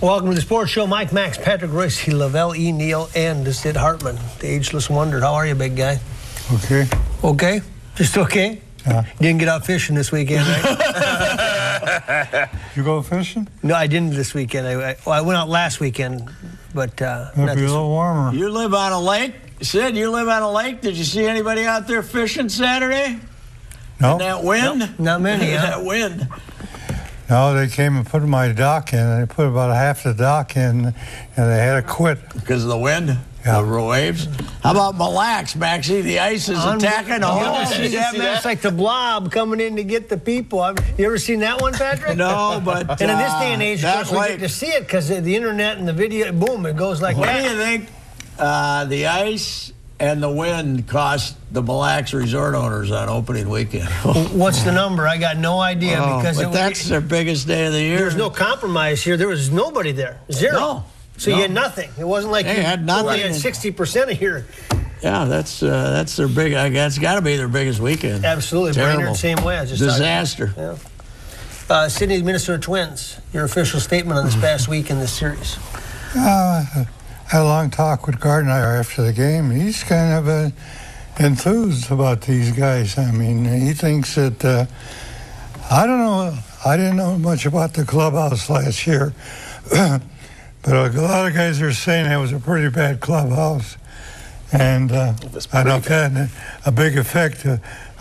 Welcome to the Sports Show. Mike Max, Patrick Royce, Lavelle E. Neal, and Sid Hartman, the ageless wonder. How are you, big guy? Okay. Okay? Just okay? Yeah. Didn't get out fishing this weekend, right? You go fishing? No, I didn't this weekend. I went out last weekend, but It'll not be a this little warmer. You live on a lake? Sid, you live on a lake? Did you see anybody out there fishing Saturday? No. In that wind? Not many, huh? That wind. No, they came and put my dock in. They put about half the dock in, and they had to quit. Because of the wind? Yeah. The waves? How about Mille Lacs, Maxie? The ice is attacking. You Oh, ever see that, man? It's like the blob coming in to get the people. You ever seen that one, Patrick? No, but And in this day and age, of that course, we lake, get to see it because the internet and the video, boom, it goes like what do that. you think the ice and the wind cost the Mille Lacs resort owners on opening weekend? What's the number? I got no idea because but that's their biggest day of the year. There's no compromise here. There was nobody there. Zero. No. So you had nothing. It wasn't like They you had nothing. only had 60% of here. Yeah, that's their big. I guess it's got to be their biggest weekend. Absolutely. Terrible. Brainerd, same way. I just Disaster. Yeah. Sydney, Minnesota Twins. Your official statement on this past week in this series. I had a long talk with Gardner after the game. He's kind of enthused about these guys. I mean, he thinks that, I don't know, I didn't know much about the clubhouse last year, but a lot of guys are saying it was a pretty bad clubhouse. And I know that had a big effect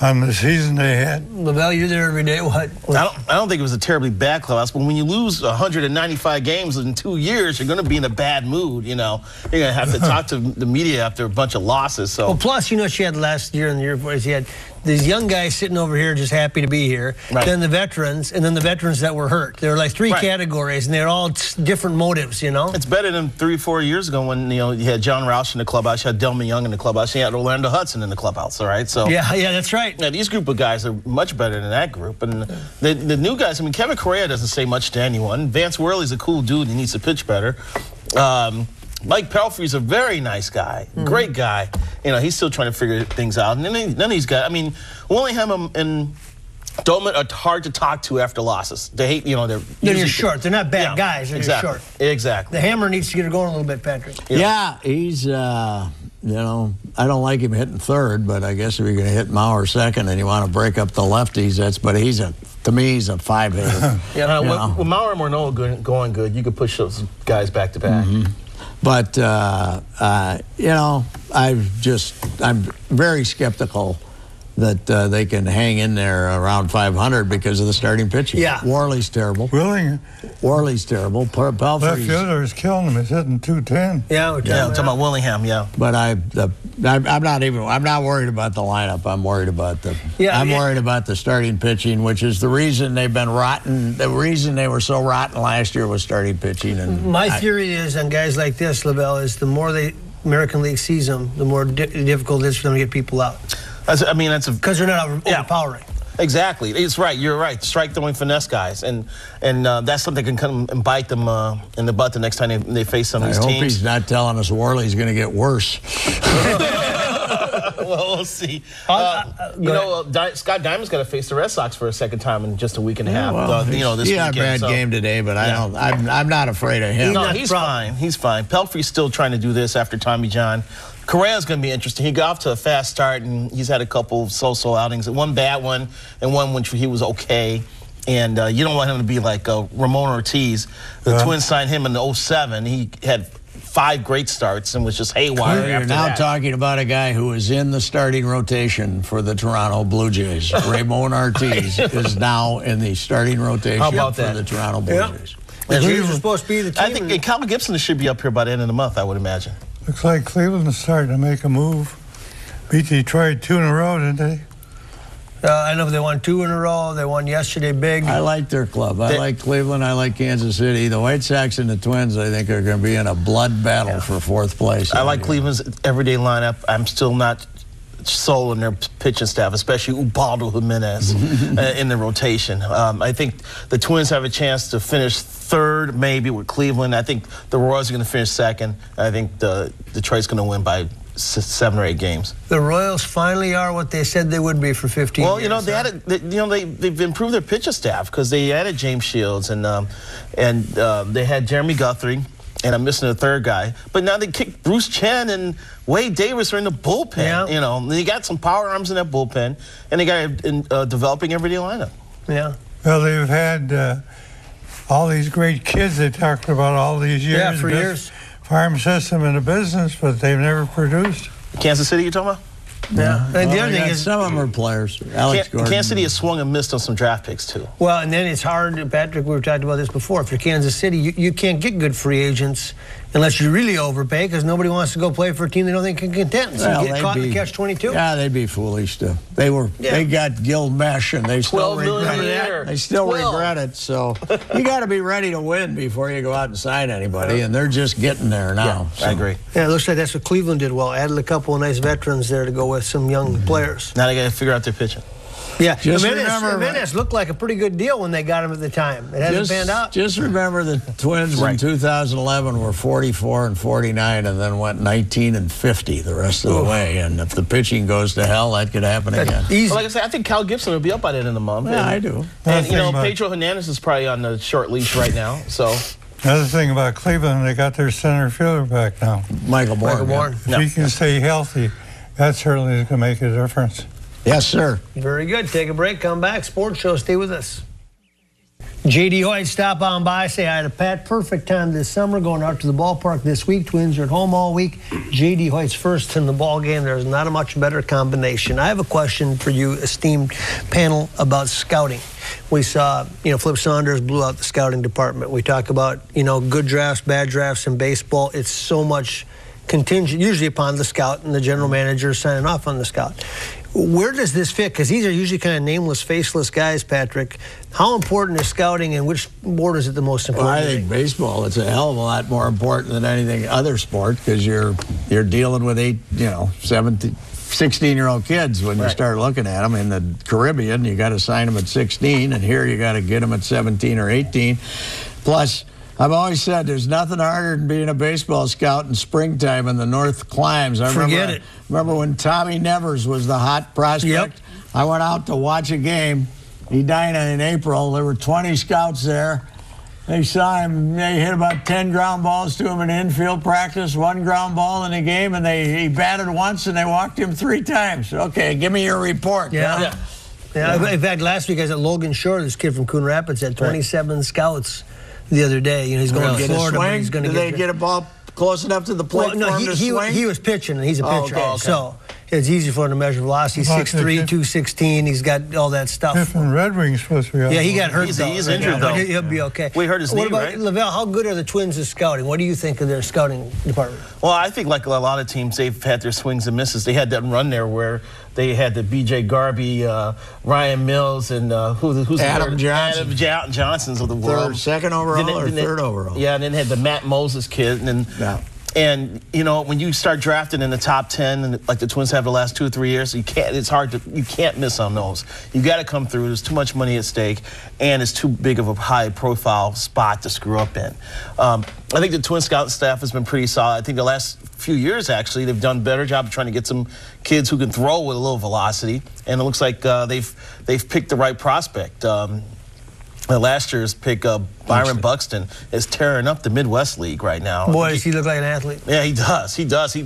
on the season they had. Lavelle, you're there every day. What? I don't think it was a terribly bad clubhouse, but when you lose 195 games in 2 years, you're going to be in a bad mood, you know. You're going to have to talk to the media after a bunch of losses. So. Well, plus, you know what she had last year and the year before? She had these young guys sitting over here just happy to be here. Right. Then the veterans, and then the veterans that were hurt. There were like three categories, and they're all different motives, you know? It's better than 3 or 4 years ago when, you know, you had John Roush in the clubhouse, you had Delman Young in the clubhouse, you had Orlando Hudson in the clubhouse, all right? So Yeah, that's right. yeah, these group of guys are much better than that group. And the new guys, I mean, Kevin Correa doesn't say much to anyone. Vance Worley's a cool dude. He needs to pitch better. Mike Pelfrey's a very nice guy, great guy. You know, he's still trying to figure things out. And then none of these guys, I mean, Willingham and Dolman are hard to talk to after losses. They hate, you know, they're They're just short. They're not bad guys. They're exactly. just short. Exactly. The hammer needs to get her going a little bit, Patrick. Yeah, he's, you know, I don't like him hitting third, but I guess if you're going to hit Mauer second and you want to break up the lefties, but to me, he's a 5-hitter. Yeah, with Mauer and Morneau going good, you could push those guys back to back. But, you know, I'm very skeptical that they can hang in there around 500 because of the starting pitching. Yeah. Worley's terrible. Worley's terrible. Left Pelfrey's. fielder is killing him. He's hitting 210. Yeah, I'm talking about Willingham, yeah. But I'm not worried about the lineup. I'm worried about worried about the starting pitching, which is the reason they've been rotten. The reason they were so rotten last year was starting pitching. And My theory is on guys like this, Lavelle, is the more the American League sees them, the more difficult it is for them to get people out. Because they're not overpowering. Exactly. It's right. You're right. Strike throwing finesse guys. And that's something that can come and bite them in the butt the next time they face some of these teams. I hope he's not telling us Worley's going to get worse. Well, we'll see. Scott Diamond's got to face the Red Sox for a second time in just a week and a half. Well, this weekend. He had a bad game today, but I'm not afraid of him. No, he's fine. He's fine. Pelfrey's still trying to do this after Tommy John. Correa's going to be interesting. He got off to a fast start, and he's had a couple so-so outings. One bad one, and one which he was okay. And you don't want him to be like Ramon Ortiz. The Twins signed him in 2007. He had 5 great starts and was just haywire You're after now that. talking about a guy who is in the starting rotation for the Toronto Blue Jays. Ramon Ortiz is now in the starting rotation for the Toronto Blue Jays. The Jays are supposed to be the team. I think Kyle Gibson should be up here by the end of the month, I would imagine. Looks like Cleveland is starting to make a move. Beat Detroit 2 in a row, didn't they? I know they won 2 in a row. They won yesterday big. I like their club. I like Cleveland. I like Kansas City. The White Sox and the Twins, I think, are going to be in a blood battle for 4th place. I like Cleveland's everyday lineup. I'm still not sold on their pitching staff, especially Ubaldo Jimenez in the rotation. I think the Twins have a chance to finish 3rd, maybe, with Cleveland. I think the Royals are going to finish 2nd. I think Detroit's going to win by 7 or 8 games. The Royals finally are what they said they would be for 15 years. Well, you know, they've improved their pitcher staff because they added James Shields and they had Jeremy Guthrie. And I'm missing a third guy. But now they kicked Bruce Chen and Wade Davis are in the bullpen. Yeah. You know, they got some power arms in that bullpen, and they got a developing everyday lineup. Yeah. Well, they've had all these great kids they talked about all these years. Yeah, for years. Farm system in the business, but they've never produced. Kansas City, you're talking about? Yeah. And the other thing is, some of them are players. Alex Gordon. Kansas City has swung and missed on some draft picks, too. well, and then it's hard, Patrick, we were talking about this before. If you're Kansas City, you can't get good free agents unless you really overpay because nobody wants to go play for a team they don't think can contend. So you get caught in the catch-22. Yeah, they'd be foolish to. They got Gil Mesh, and they still $12 million regret a it. year. They still 12. regret it. So you got to be ready to win before you go out and sign anybody, and they're just getting there now. Yeah, I agree. Yeah, it looks like that's what Cleveland did well. Added a couple of nice veterans there to go with some young players. Now they got to figure out their pitching. Yeah, Just remember, Jimenez looked like a pretty good deal when they got him at the time. It hasn't panned out. Just remember the Twins in 2011 were 44 and 49, and then went 19 and 50 the rest of the way. And if the pitching goes to hell, that could happen again. Easy. Well, like I said, I think Cal Gibson will be up by the end of the month. Yeah, and, I do. And, you know, Pedro Hernandez is probably on the short leash right now. So Another thing about Cleveland, they got their center fielder back now. Michael Bourne. If he can stay healthy, that certainly is going to make a difference. Yes, sir. Very good. Take a break. Come back. Sports Show. Stay with us. J.D. Hoyt, stop on by. Say hi to Pat. Perfect time this summer. Going out to the ballpark this week. Twins are at home all week. J.D. Hoyt's first in the ball game. There's not a much better combination. I have a question for you, esteemed panel, about scouting. We saw, Flip Saunders blew out the scouting department. We talk about, good drafts, bad drafts in baseball. It's so much contingent, usually upon the scout and the general manager signing off on the scout. Where does this fit? Because these are usually kind of nameless, faceless guys, Patrick. How important is scouting, and which sport is it the most important? Well, I think baseball, it's a hell of a lot more important than anything other sport because you're dealing with 17, 16-year-old kids when you start looking at them. In the Caribbean, you got to sign them at 16, and here you got to get them at 17 or 18. Plus, I've always said there's nothing harder than being a baseball scout in springtime in the North Climes. Remember when Tommy Nevers was the hot prospect? Yep. I went out to watch a game. He died in April. There were 20 scouts there. They saw him. They hit about 10 ground balls to him in infield practice, 1 ground ball in the game, and he batted once, and they walked him 3 times. Okay, give me your report. Yeah. In fact, last week I was at Logan Shore. This kid from Coon Rapids had 27 scouts the other day. He's going to Florida. But he's going to get a ball close enough to the plate for him to swing? He was pitching, and he's a pitcher. Okay. So it's easy for him to measure velocity. 6'3", 216. He's got all that stuff. Different Red Wings supposed to be out. Yeah, he got hurt. He's injured, though. He'll be okay. We heard his knee, What about right? Lavelle? How good are the Twins at scouting? What do you think of their scouting department? Well, I think like a lot of teams, they've had their swings and misses. They had that run there where they had the B.J. Garby, Ryan Mills, and who's Adam Johnson. Adam Johnsons of the world. Second overall or third overall? Yeah, and then had the Matt Moses kid, and then. And when you start drafting in the top 10, and like the Twins have the last 2 or 3 years, you can't miss on those. You got to come through. There's too much money at stake, and it's too big of a high-profile spot to screw up in. I think the Twin Scout staff has been pretty solid. I think the last few years, actually, they've done a better job of trying to get some kids who can throw with a little velocity, and it looks like they've picked the right prospect. Last year's pick, Byron Buxton, is tearing up the Midwest League right now. Boy, does he look like an athlete. Yeah, he does. He does. He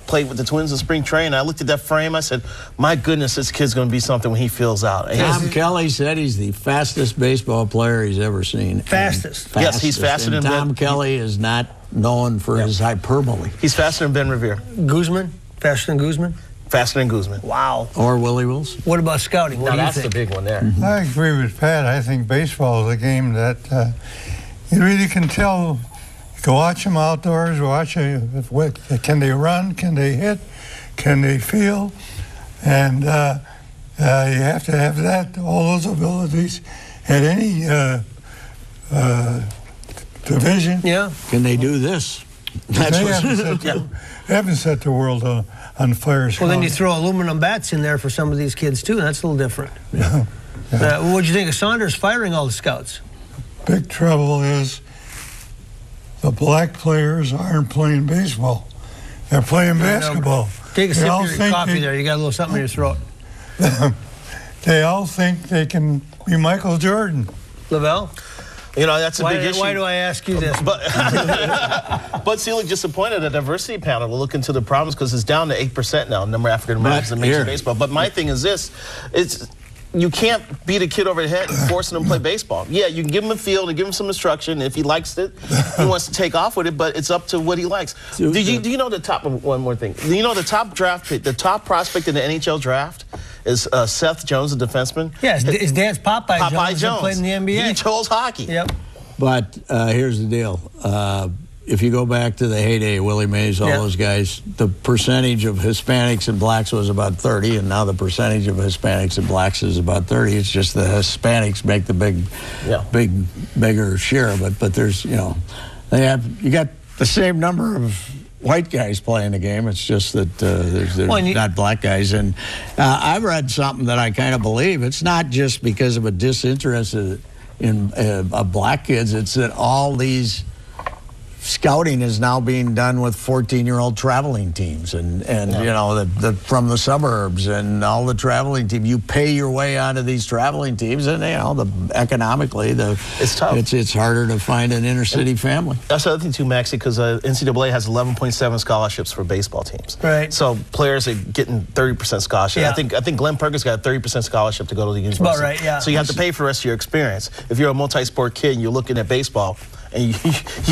played with the Twins in spring training. I looked at that frame. I said, my goodness, this kid's going to be something when he fills out. Tom Kelly said he's the fastest baseball player he's ever seen. Fastest. Yes, he's faster than Tom Ben. Kelly is not known for his hyperbole. He's faster than Ben Revere. Guzman? Faster than Guzman? Faster than Guzman. Wow. Or Willie Wilson. What about scouting? What do you That's think? the big one there. I agree with Pat. I think baseball is a game that you really can tell. You can watch them outdoors, can they run, can they hit, can they feel, and you have to have all those abilities at any division. Yeah. Can they do this? They haven't set the world on fire. Well, then you throw aluminum bats in there for some of these kids, too, and that's a little different. What'd you think of Saunders firing all the scouts? Big trouble is the black players aren't playing baseball. They're playing basketball. Take a They sip all of your think coffee they- there. You got a little something in your throat. They all think they can be Michael Jordan. Lavelle? You know, that's a big issue. Why do I ask you this? But Seelig just appointed a diversity panel to look into the problems because it's down to 8% now, number of African Americans in Major League Baseball. But my thing is this: you can't beat a kid over the head and forcing him to play baseball. Yeah, you can give him a field and give him some instruction. If he likes it, he wants to take off with it, but it's up to what he likes. Do you know the top, one more thing, do you know the top draft pick, the top prospect in the NHL draft is Seth Jones, a defenseman? Yeah, his dad's Popeye Jones. That played in the NBA. He chose hockey. Yep. But here's the deal. If you go back to the heyday, Willie Mays, all those guys, the percentage of Hispanics and blacks was about 30, and now the percentage of Hispanics and blacks is about 30. It's just the Hispanics make the bigger share of it. But there's, you got the same number of white guys playing the game. It's just that there's not black guys. And I read something that I kind of believe. It's not just because of a disinterest in black kids. It's that all these scouting is now being done with 14-year-old traveling teams and you know, from the suburbs and all the traveling teams. You pay your way onto these traveling teams, and you know, economically, it's tough. It's harder to find an inner city family. That's the other thing too, Maxie, because NCAA has 11.7 scholarships for baseball teams. Right. So players are getting 30% scholarship. Yeah. I think Glenn Perkins got a 30% scholarship to go to the university. About right, yeah. So you have to pay for the rest of your experience. If you're a multi-sport kid and you're looking at baseball and you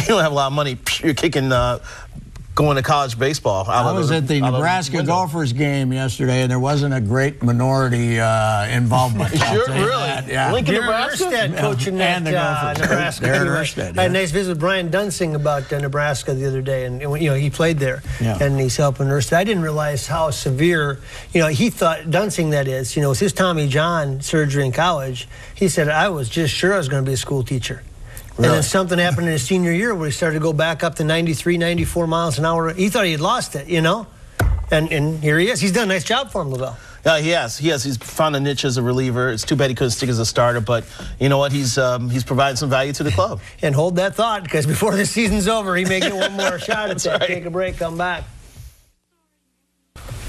don't have a lot of money, you're kicking going to college baseball. I was at the Nebraska Gophers game yesterday, and there wasn't a great minority involvement. Sure, really? Yeah. Lincoln, Darren Nebraska? Erstad coaching that Nebraska. Darren Anyway, Erstad, I had a nice visit with Brian Dunsing about Nebraska the other day, and you know, he played there, and he's helping Erstad. I didn't realize how severe, you know, he thought, Dunsing that is, you know, it was his Tommy John surgery in college. He said, I was just sure I was going to be a school teacher. Really? And then something happened in his senior year where he started to go back up to 93, 94 miles an hour. He thought he had lost it, you know? And here he is. He's done a nice job for him, Lavelle. Yeah, he has. He's found a niche as a reliever. It's too bad he couldn't stick as a starter, but you know what? He's providing some value to the club. And hold that thought, because before the season's over, he may get one more shot at that. Right. Take a break, come back.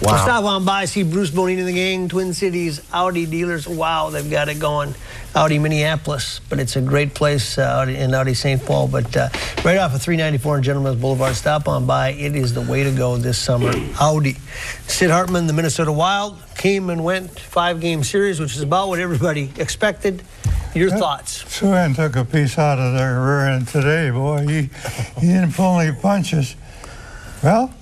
Wow. We'll stop on by, see Bruce Bonine and the gang, Twin Cities Audi dealers. Wow, they've got it going. Audi Minneapolis, but it's a great place in Audi St. Paul. But right off of 394 and General Mills Boulevard, stop on by. It is the way to go this summer. Audi. Sid Hartman, the Minnesota Wild, came and went 5-game series, which is about what everybody expected. Your thoughts? Souhan took a piece out of their rear end today, boy. He didn't pull any punches. Well,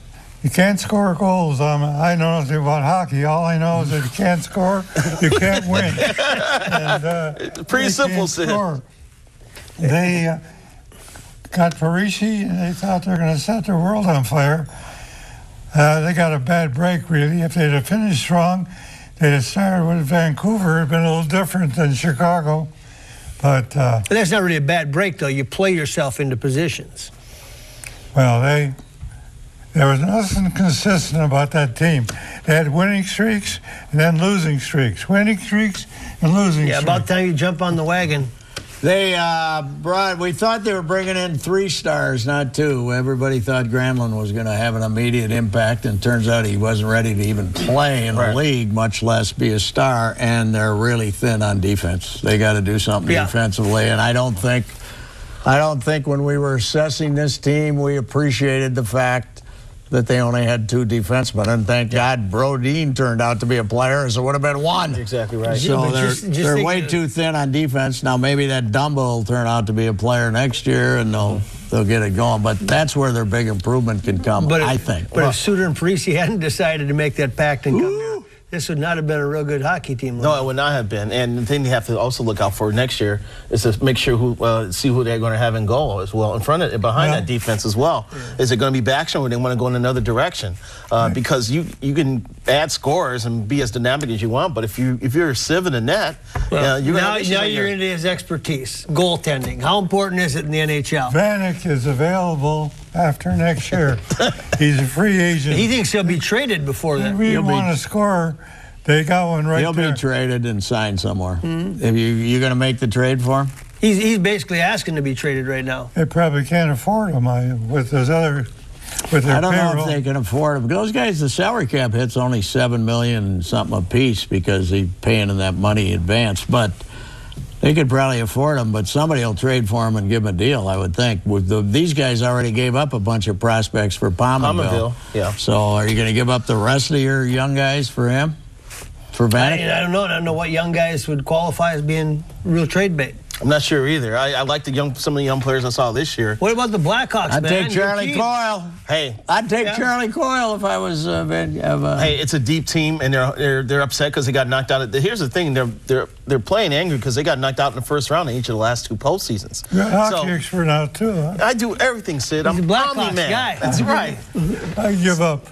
you can't score goals. I know nothing about hockey. All I know is that you can't score, you can't win. And, pretty simple, Sid. They got Parisi, and they thought they were going to set the world on fire. They got a bad break, really. If they'd have finished strong, they'd have started with Vancouver. It would have been a little different than Chicago. But that's not really a bad break, though. You play yourself into positions. Well, there was nothing consistent about that team. They had winning streaks and then losing streaks. Winning streaks and losing streaks. Yeah, about time you jump on the wagon. They we thought they were bringing in 3 stars, not 2. Everybody thought Granlund was going to have an immediate impact, and turns out he wasn't ready to even play in the league, much less be a star, and they're really thin on defense. They got to do something defensively, and I don't think when we were assessing this team, we appreciated the fact that they only had 2 defensemen, and thank God Brodin turned out to be a player, so it would have been 1. Exactly right. So they're way too thin on defense. Now maybe that Dumba will turn out to be a player next year, and they'll get it going. But that's where their big improvement can come, I think. But if Suter and Parisi hadn't decided to make that pact and come here, this would not have been a real good hockey team. No, it would not have been. And the thing you have to also look out for next year is to make sure see who they're going to have in goal as well, in front of behind that defense as well. Is it going to be Backstrom, or they want to go in another direction? Because you can add scorers and be as dynamic as you want, but if you're a sieve in the net, now you're into his expertise, goaltending. How important is it in the NHL? Vanek is available after next year. He's a free agent. He thinks he'll be traded before that. If we want to score, they got one right there. He'll be traded and signed somewhere. If you going to make the trade for him? He's basically asking to be traded right now. They probably can't afford him with those other with their I don't know payroll. if they can afford them. Those guys, the salary cap hit's only $7 million something a piece because he's paying them that money in advance. But they could probably afford them. But somebody will trade for them and give them a deal, I would think. These guys already gave up a bunch of prospects for Pominville. Yeah. So are you going to give up the rest of your young guys for him? For Vanek? I don't know. I don't know what young guys would qualify as being real trade bait. I'm not sure either. I like some of the young players I saw this year. What about the Blackhawks, I'd man? take Charlie Coyle. Hey, I'd take Charlie Coyle if I was hey, it's a deep team, and they're upset because they got knocked out. Here's the thing: they're playing angry because they got knocked out in the first round in each of the last 2 postseasons. You're a hockey expert now, too, huh? I do everything, Sid. I'm He's a a Blackhawks Omni-Man. guy. That's right. I give up.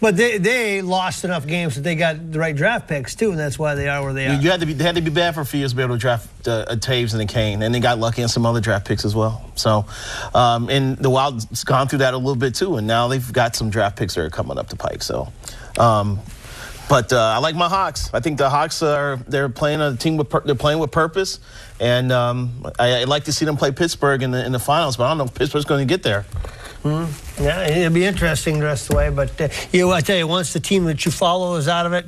But they lost enough games that they got the right draft picks, too, and that's why they are where they are. They had to be bad for a few years to be able to draft a Taves and a Kane, and they got lucky on some other draft picks as well. So, and the Wild's gone through that a little bit too, and now they've got some draft picks that are coming up the pike. So, but I like my Hawks. I think the Hawks they're playing a team they're playing with purpose, and I like to see them play Pittsburgh in the finals. But I don't know if Pittsburgh's going to get there. Yeah, it'll be interesting the rest of the way. But I tell you, once the team that you follow is out of it,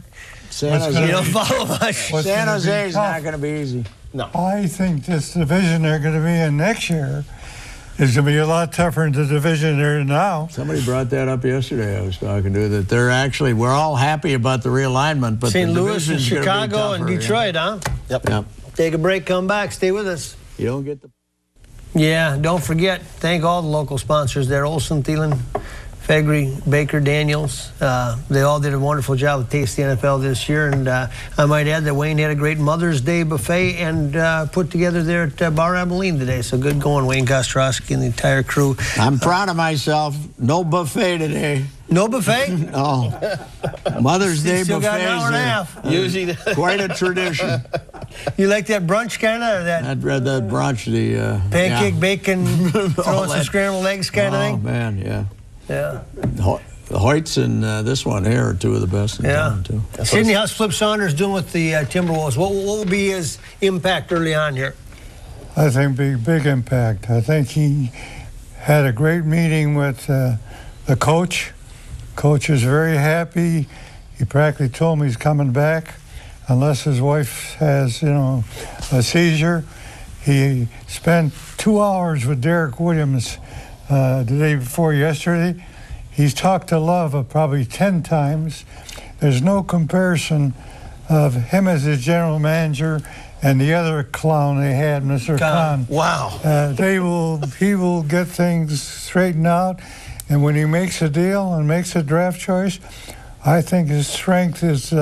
you don't follow much. San Jose is not going to be easy. No. I think this division they're going to be in next year is going to be a lot tougher than the division they're in now. Somebody brought that up yesterday. I was talking to that we're all happy about the realignment, but St. the Louis and division's gonna be Chicago and tougher, Detroit, huh? Yep. Take a break, come back, stay with us. You don't get the. Yeah, don't forget, thank all the local sponsors there, Olson, Thielen, Fegri, Baker, Daniels. They all did a wonderful job with Taste the NFL this year, and I might add that Wayne had a great Mother's Day buffet and put together there at Bar Abilene today, so good going, Wayne Kostrowski and the entire crew. I'm proud of myself. No buffet today. No buffet? Oh, Mother's Day Still got an hour and a buffets. half. Usually, Quite a tradition. You like that brunch kind of, or that I'd read that brunch, the pancake, bacon, throwing some that. scrambled eggs kind of Oh thing? man, yeah. Yeah. The Hoyts and this one here are 2 of the best in town too. Sydney, how's Flip Saunders doing with the Timberwolves? What will be his impact early on here? I think big impact. I think he had a great meeting with the coach. Coach is very happy. He practically told me he's coming back unless his wife has, a seizure. He spent 2 hours with Derek Williams the day before yesterday. He's talked to Love probably 10 times. There's no comparison of him as his general manager and the other clown they had, Mr. Khan. wow. He will get things straightened out, and when he makes a deal and makes a draft choice, I think his strength is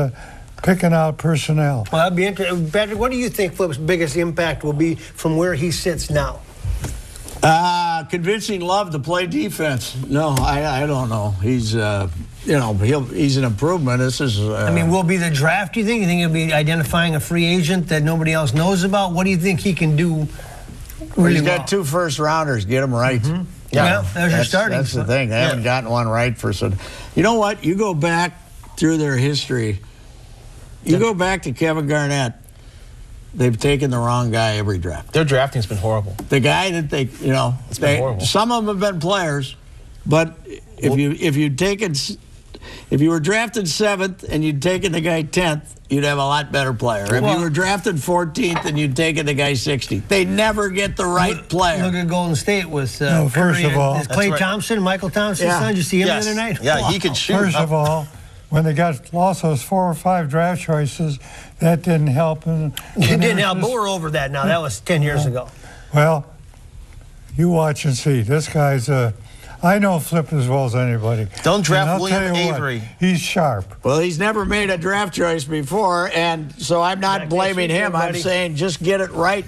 picking out personnel. Well, that'd be interesting. Patrick, what do you think Flip's biggest impact will be from where he sits now? Convincing Love to play defense. No, I don't know. He's he's an improvement. This is. Will be the draft? Do you think? You think he'll be identifying a free agent that nobody else knows about? What do you think he can do? Really he's got well? 2 first-rounders. Get them right. Mm-hmm. Yeah, there's your starting. That's the thing. They haven't gotten one right for so. You know what? You go back through their history. You go back to Kevin Garnett. They've taken the wrong guy every draft. Their drafting's been horrible. The guy that they, It's been horrible. Some of them have been players, but if you were drafted 7th and you'd taken the guy 10th, you'd have a lot better player. If you were drafted 14th and you'd taken the guy 60th, they never get the right player. Look at Golden State with first of all, Clay Thompson, Michael Thompson's son. Did you see him the other night? Yeah, Wow. he could shoot. First of all, when they lost those 4 or 5 draft choices, that didn't help. It didn't help, but we're over that now. That was 10 years ago. Well, you watch and see. This guy's I know Flip as well as anybody. Don't draft And I'll William tell you Avery. What, he's sharp. Well, he's never made a draft choice before, and so I'm not blaming him. I'm saying just get it right.